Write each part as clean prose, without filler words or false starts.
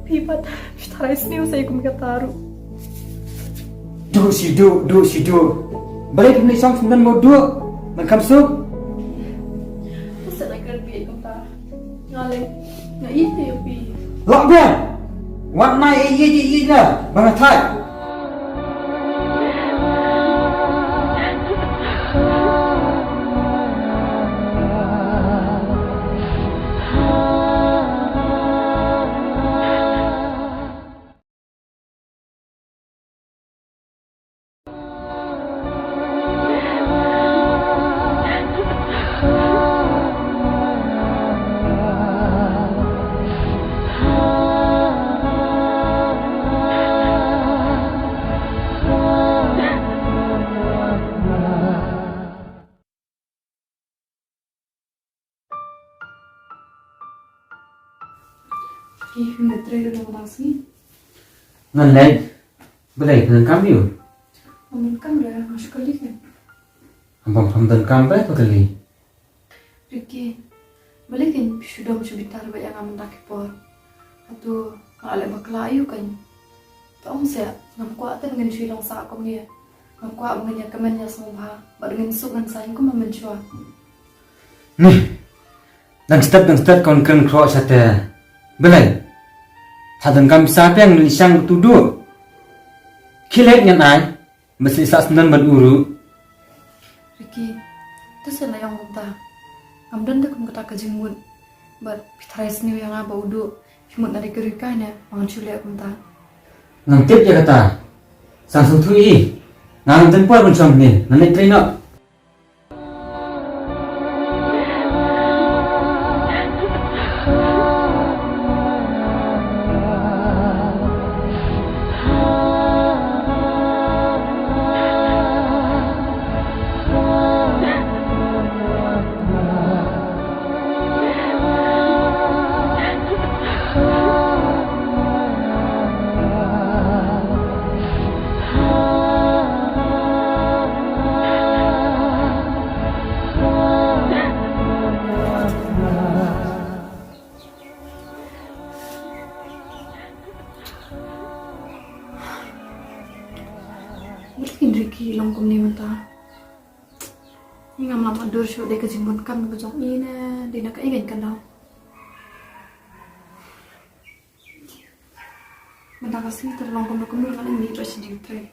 Pipat, tarais niyo sa ikum kataro. Du si du. Balik ni sang sembilan mau du. Makam suk. Masa na karbi ikum ta. Ngale, nga ite yo pi. Lak bian. Wat nai ye lah. Bang thai. Hindi trader ng nasi. Ngan lai. Belai dengan kami yo. Amun kam ra masuk kali kan. Ambang pamdan kampai pakali. Ricky, balikin sudah masuk bitar ba yang amun tak por. Atau ale baklayu kan. Taong saya nam kuatan ngan silang sa ko niya. Nam kuat nganya kemennya semua ba dengan suk ngan sain ko mamenchua. Nih. Dan step kon keng kro sate. Belai. Sadan kami siapa yang isang tuduh. Kilet ngan ai. Mesti sas nan beruru. Ricky, itu sana yang muntah. Amdan dah kum kata kejimut. But pitrais niyo yang aba udu. Himut dari kerikanya, mangan culiak muntah. Ngantip ya kata. Sang sutui. Nang tempur pun som ni. Nanti trainer. Balikin Ricky long kum ni muntah. Ngam lama dur show dek kejimut kam kejong ina. Di nak ingin kan daw. Muntah kasih terlong kum dulu kan ini terus di tray.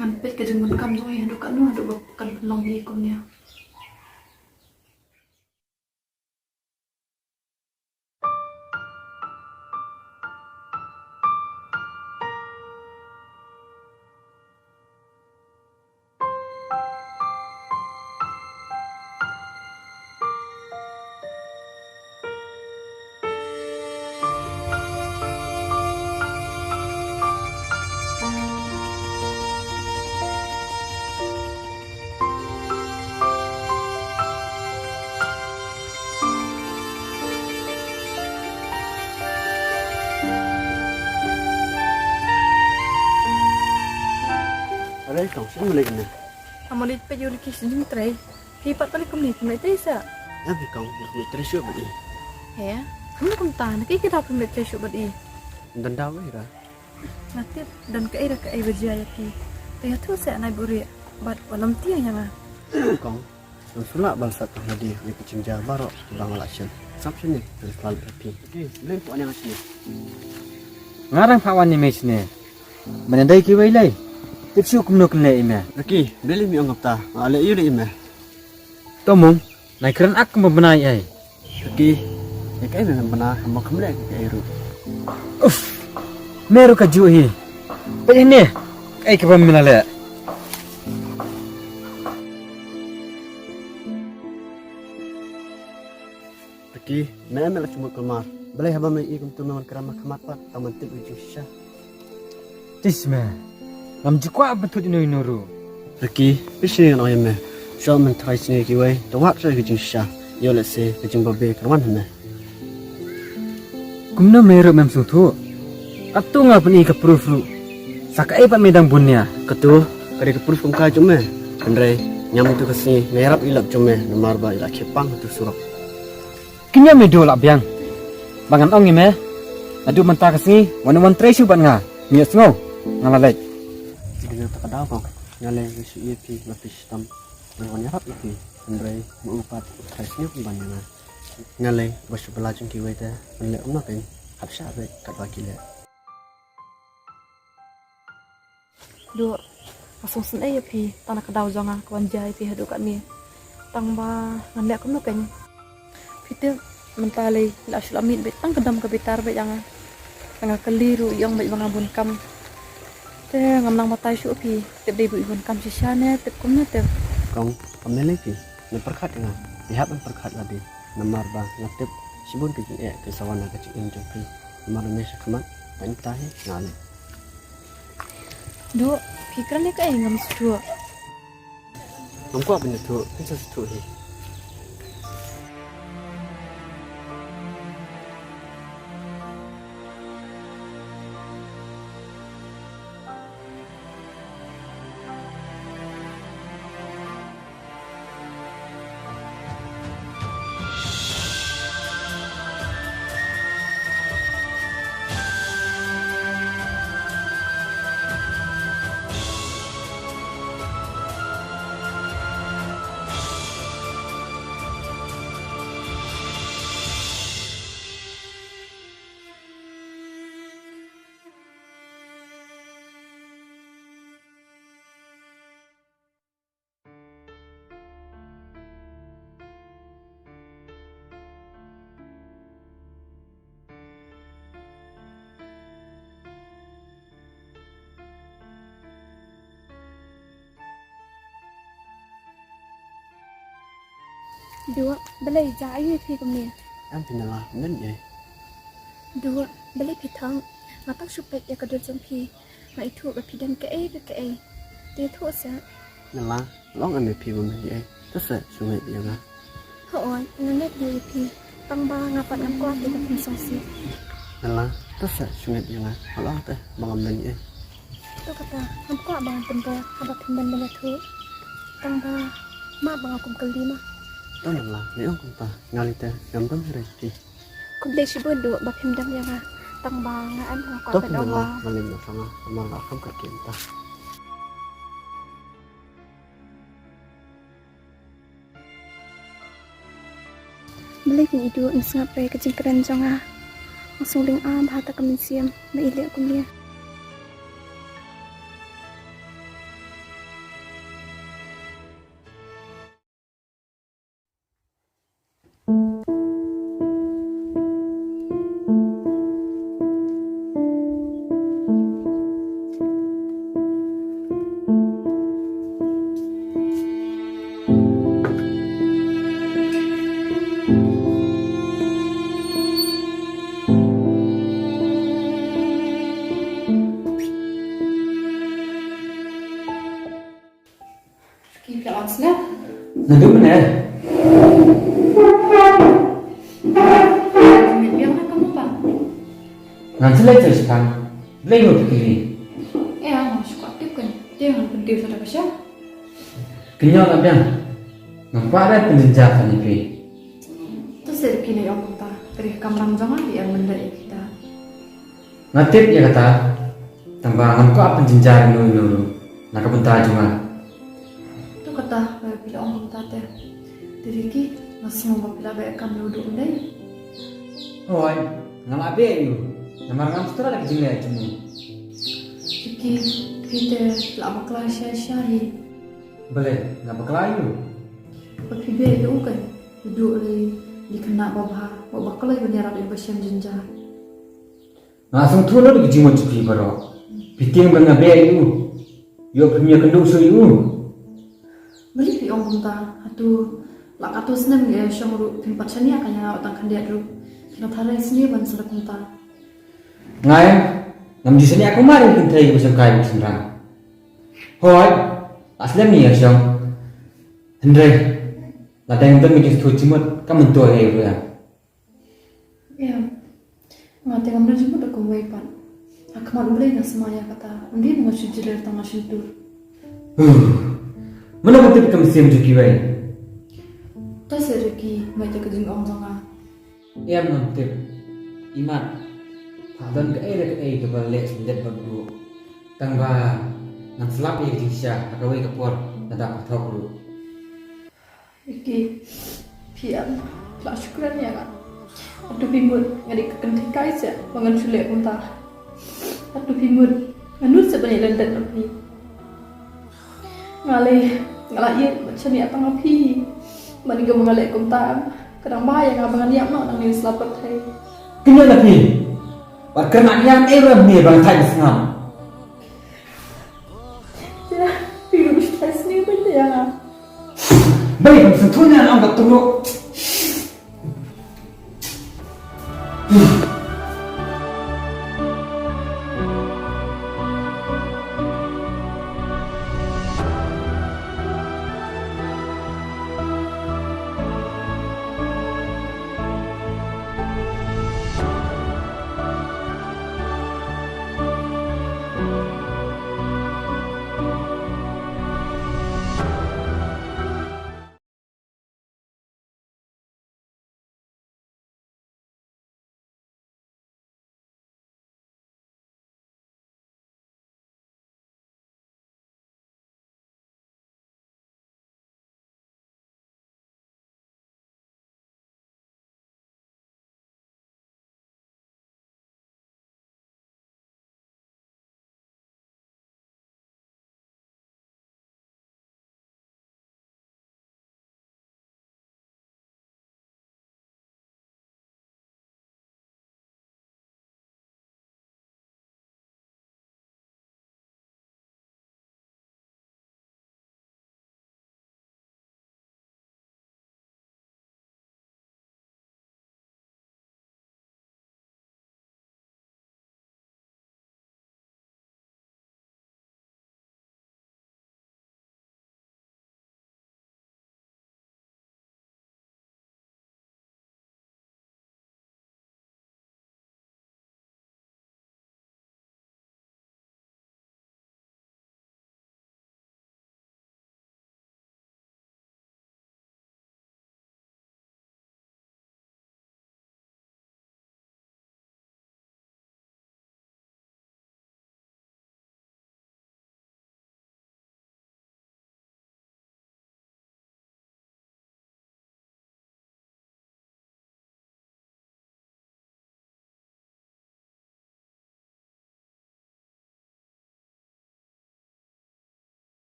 Ngan pet kejimut kam jong ina kan nu ada kan long di kumnya. Alay, kau sih mulai kena. Amolit pe yuli kising tray. Pipat balik kum ni kum tray sa. Tapi kau nak terus siapa ni? Ya, kamu kum ta nakikita kum tray siya badi. Dan dah wira. Natip dan kaira ka ay bajaya ki. Kaya tu saya naik buri. Bat walam tiang yang Kau, yang sulak balsat tadi ni kecing jabar ulang alasan. Sampai ni terus lalu berarti. Okay, boleh puan yang asli. Ngarang pawan ni mes ni. Menandai ki wailai. Tipsu kum nok le ime. Okey, beli mi anggap ta. Ale iyo le ime. Tomong. Nai keren ak membenai ai. Okey. Ya kai memang benar kamu kembali ke Airu. Uff. Meru ka juhi. Pe ini. Kai ka pamila le. Okey, memang cuma keluar. Boleh haba mai ikum tu memang keramah kemata taman tip ujung sisa. Tisma. Ngam jikwa betut ino inoru. Okey, bisi yang ayam. Shall men try sini kiwai. Tawak saya ujung sisa. Yo let's say ujung babe kerwan hana. Kumna meru mem sutu. Atu ngapni ka proof ru. Sakai pa medang bunya. Ketua, kari ke proof kongkai cuma. Kendrai nyam tu kasi ngerap ilap cuma nomor ba ilak kepang tu surat. Kinya medo lak biang. Bangan ong ime. Aduh mentah kesini, wan tresu ban nga. Miat ngau, ngalalek. Dengan tak ada kong nyale wisu pi lapis tam dengan nyarap pi Andre mengupat tresnya pembannya nyale bos belajeng kiwe te menle pen habsa be kat wakile. Dua langsung sen ya pi tanah kedau jonga kawan jai pi hadu kat ni tang ba ngan lek kum pen fitu mentale la sulamin bet tang kedam ke bitar bet jangan tengah keliru yang bet bangabun kam te ngamlang matai su pi tep de bu ibun kam sisane tep kum na te Kong pemilih pi ne perkat dengan lihat an perkat lagi namar ba ngatip sibun ke ke sawana ke cing jong pi namar ne sakmat dan tahi ngale. Dua pikiran ni kai ngam su Nampak benda tu, kan tu ni. Dua, belai jaya pi kami. An pinala nen ye. Dua, belai pi thang. Ngatak supek ya kedua jampi. Ma itu pi dan ke ai. Dia tu sa. Nala long an pi bom ye. Terus sungai dia na. Hoan, nenek dia pi. Tang ba ngapat ngam kuat dia pi songsi. Nala terus sungai dia na. Long teh bangam nen ye. Tu kata, ngam kuat bang temba abah pindan benda tu. Tang ba ma bang akum kelima. Tu nala ni ong kumpa ngali teh gambar hari pi. Kublai si bodoh bab pindan ya ga. Tang ba ngam kuat Tu pada nala Allah. ngali na sama amal akam kat kita. Belai pun itu ngasngap pai kecing keren jonga. Langsung ling am hata kami siam. Ma ilek kumlia. Kiki lawan snap. Nanti mana? Biang nak kamu pa. Ngan selai sekarang. Belai mau fikiri. Ang suka aktif kan. Dia yang penting sudah kasih. Kenyal tak biang? Nampak ada penjenjakan ni pi. Tu sedikit ni yang kita. Dari kamrang jangan yang benda kita. Ngatip ya kata. Tambah nampak penjenjakan nuru. Nak bentar cuma. Tu kata bila orang kita teh. Dari ki masih mau bila baik kamu duduk ni. Oi, ngam abe you. Namar ngam setora lagi jenglah cuma. Ki kita lama kelas syari. Boleh, ngam berkelayu. Tapi be itu kan duduk di kena bawah kalau ibu nyarap ibu siam jenjah. Langsung tu lo lagi cuma cuci baru. Piting benda abe you. Yo punya kendung so you. Beli pi orang kita atu lak atu senang ya syamuru tempat sini akan yang otang kan dia dulu. Kita tarik sini ban sudah kita. Ngai, ngam di sini aku mari pintai bersama kai bersama. Hoi, asli ni ya syam. Hendrai, ada yang tu mungkin tu cuma kamu tu aja ya. Ya, nggak tengah mereka cuma dah kumai pan. Aku mau beli nasi maya kata, dia mau cuci dari tengah situ. Mana betul kamu siam cuci bayi? Tu sedikit macam kejeng orang jangan. Ya betul. Iman, dan ke balik sendet baru tangga nang selap ye jisya akawe kapor tada pathok ru Iki pian lah syukran ya kan. Aduh bimut ngadik kentikai sya mangan sulek muntah. Aduh bimut nganut sebenarnya London ni. Ngalain macam ni atang api. Mani ga mengalek kuntam. Kadang bahaya ngabangan niat nak nang ni selapat hai. kena lagi bahkan yang era ni bang thai sengam Ya, biru stress ni benda ya. baik sentuhnya angkat tulu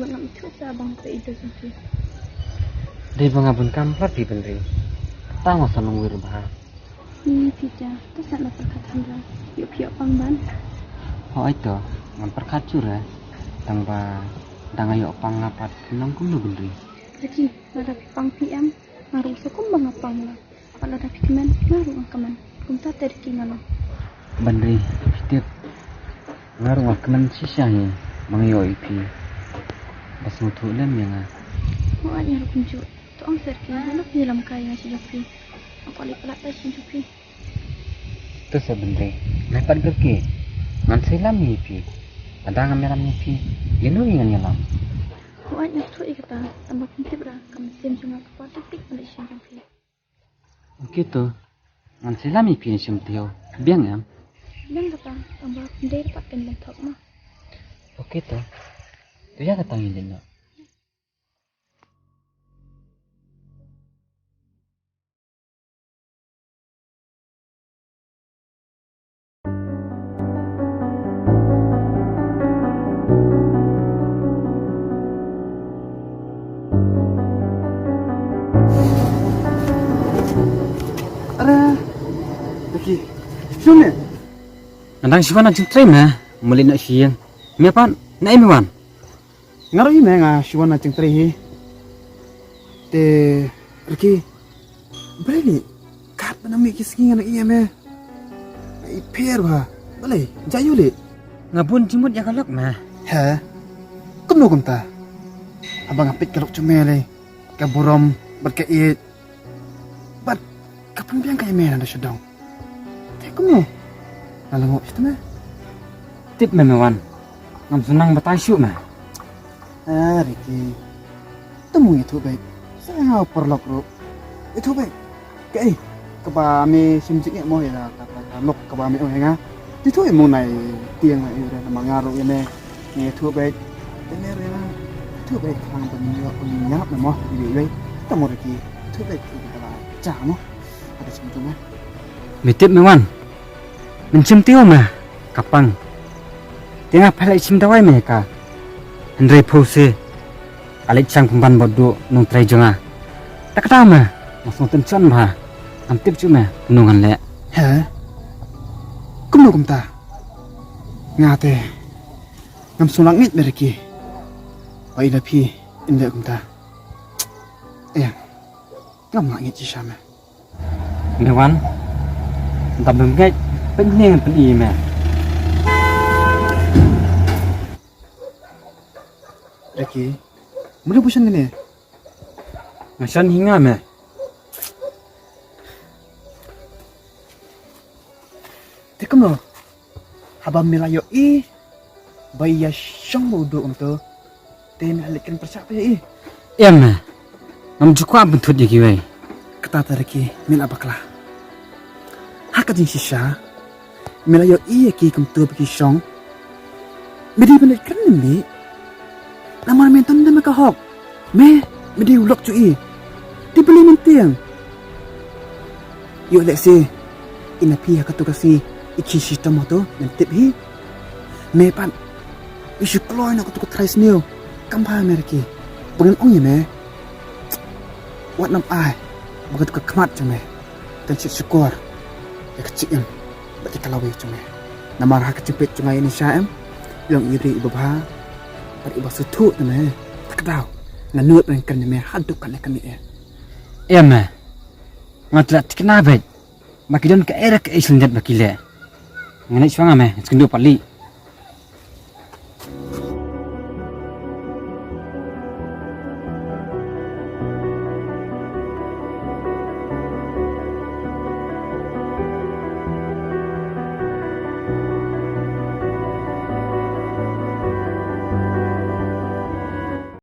Nak itu sabang ke itu sih. di pangabun kamplat di bendri tang masa nunggu bah Ni pija, tu sana perkataan dah. Yuk piok pangban. oh itu memperkacur ya tangba dang ayo pangapat nang kuno bendri Jadi, ada pang PM, ngaruh sukum bang apang lah. Kalau ada pikemen, ngaruh angkaman. Kumta terki ngalo. bendri setiap ngaruh kemen sisanya mangayo ipi bas mutu lem yang Mau ada yang kuncu. Tu ang terki, lalu film kaya si Jopi. Aku alih pelat si Jopi. itu sebenarnya lepas gerke ngan selam ipi ada ngameram ipi yenu ingan nyelam Mau ada tu ikata, tambah pintip dah. Kami sim cuma kepada tik balik si Jopi. gitu ngan selam ipi semtio biang ya Dan kata, tambah pindai dapat bentuk mah. oke tuh itu ya ketangin dino Lagi. Sune. Nandang siwan na jintray na muli na siyang miapan na imiwan Ngaro ime nga shiwan na ting trehi. Te Lagi. Beli kat na mi kiski nga iya me. Iper ba. Balai, jayu le. Ngabun jimut ya kalok mah. Ha? Kumno kumta. Abang apit kalok cumele. Kaburom berkait. Bat kapan biang kaya mena dah sedang. Teh kumno. Lalu mau itu mah. Tip memewan. Ngam senang batasyuk mah. Ah, Ricky. Temu itu baik. Saya perlok ro. Itu baik. Kei. Keba me simjik mo ya kata nok keba me oh nga. Itu mo nai tiang nai ura na mangaru ya me. Ni itu baik. Tener ya. Itu baik kang penyap na mo di baik. Temu Ricky. Itu baik kita lah. Cah mo. Ada simjik mah. Mitip mewan. Mencim tio mah. Kapang. Tengah palai sim dawai mereka. Hendrai pose. Alik cang pemban bodoh nung trai jonga. Tak kata mah. Masuk tension mah. Antip cuma nungan le. Ha? Kumno kumta. Ngate. Ngam sulangit mereki. Pai lapi inda kumta. Ngam langit cisama. Mewan. Entah bengkai. Pening peni mah. Reki. Mula busan ni. Masan hinga mah. Tekum lo. Habang milayo bayya siyang bodo untuk tinalikan persiapa ya Iya mah. Ngam cukup bentut ya kiwai. Kata Reki mila bakla. Hakajin sisya. Milayo ki kumtu bagi siyang. Medi benar keren ni. Naman menton na makahok. Medi ulok cuy. Di beli mentiang. Yuk let's say. Inapi hakatu kasi. Iki sistem tu mentip hi. Pan. Isu keluar nak tu try sniu. Kampa mereki. Bukan ong ya me. Wat nam ai. Bukan tu kemat cuma. Dan syukur. Ya kecil. Berarti kalau we cuma. Nama hak kecipit cuma ini syam. Yang iri ibu bah. Pada ibu sutu tu me. Tak tahu. Nanut dengan ni me. Hadukan kan ni. Iya mah. Ngatlat kenapa? Makidan ke era ke islandet bakile. Nganai suanga mah. Sekendu pali.